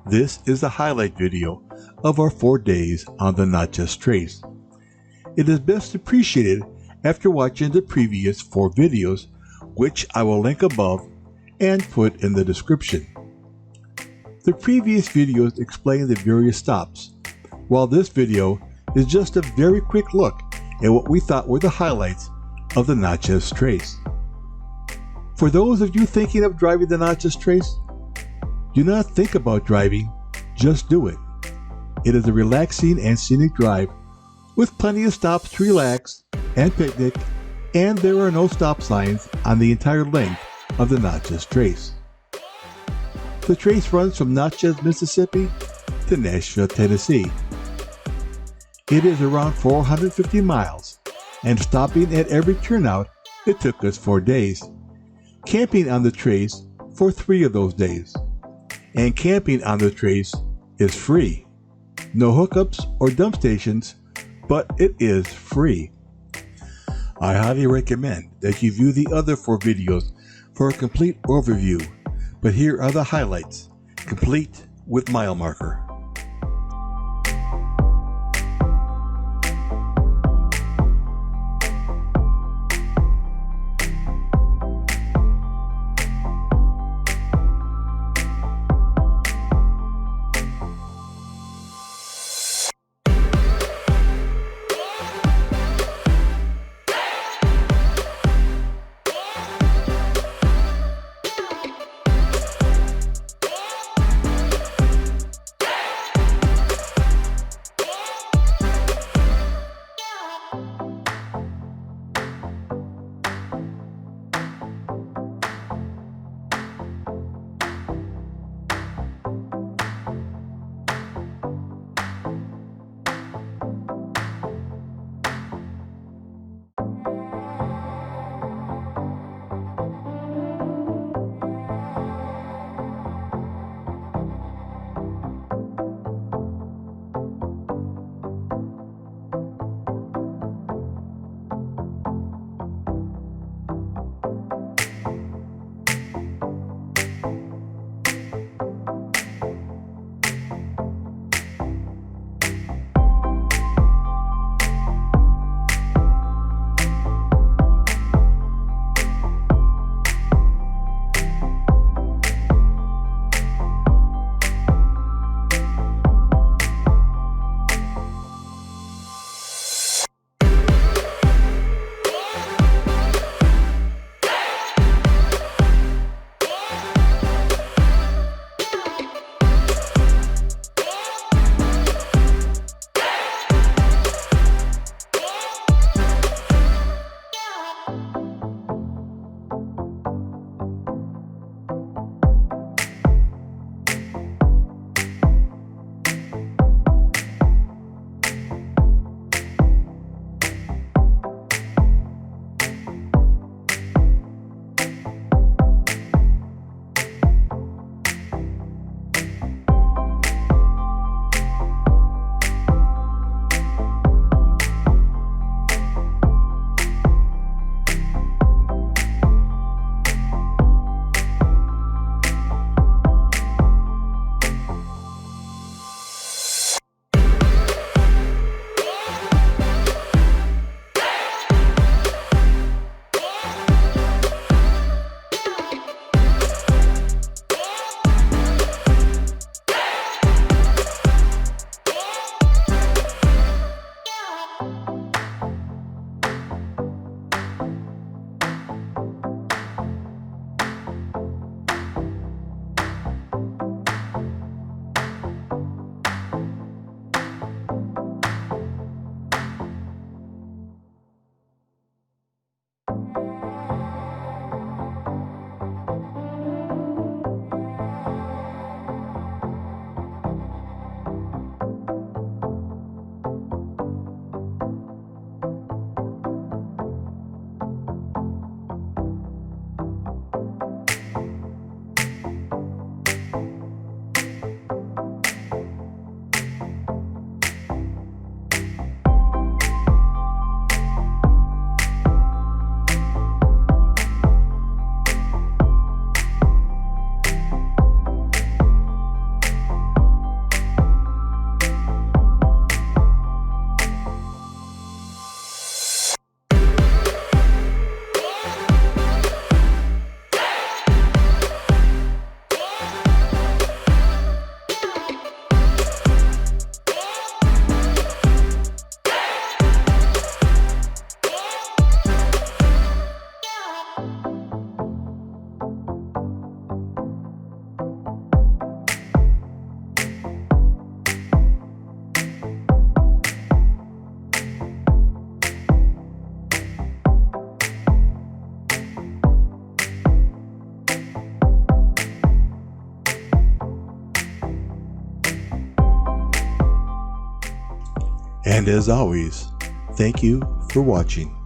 This is the highlight video of our 4 days on the Natchez Trace. It is best appreciated after watching the previous 4 videos, which I will link above and put in the description. The previous videos explain the various stops, while this video is just a very quick look at what we thought were the highlights of the Natchez Trace. For those of you thinking of driving the Natchez Trace, do not think about driving, just do it. It is a relaxing and scenic drive with plenty of stops to relax and picnic, and there are no stop signs on the entire length of the Natchez Trace. The trace runs from Natchez, Mississippi to Nashville, Tennessee. It is around 450 miles, and stopping at every turnout, it took us 4 days. Camping on the trace for 3 of those days. And camping on the trace is free. No hookups or dump stations, but it is free. I highly recommend that you view the other 4 videos for a complete overview, but here are the highlights, complete with mile marker. And as always, thank you for watching.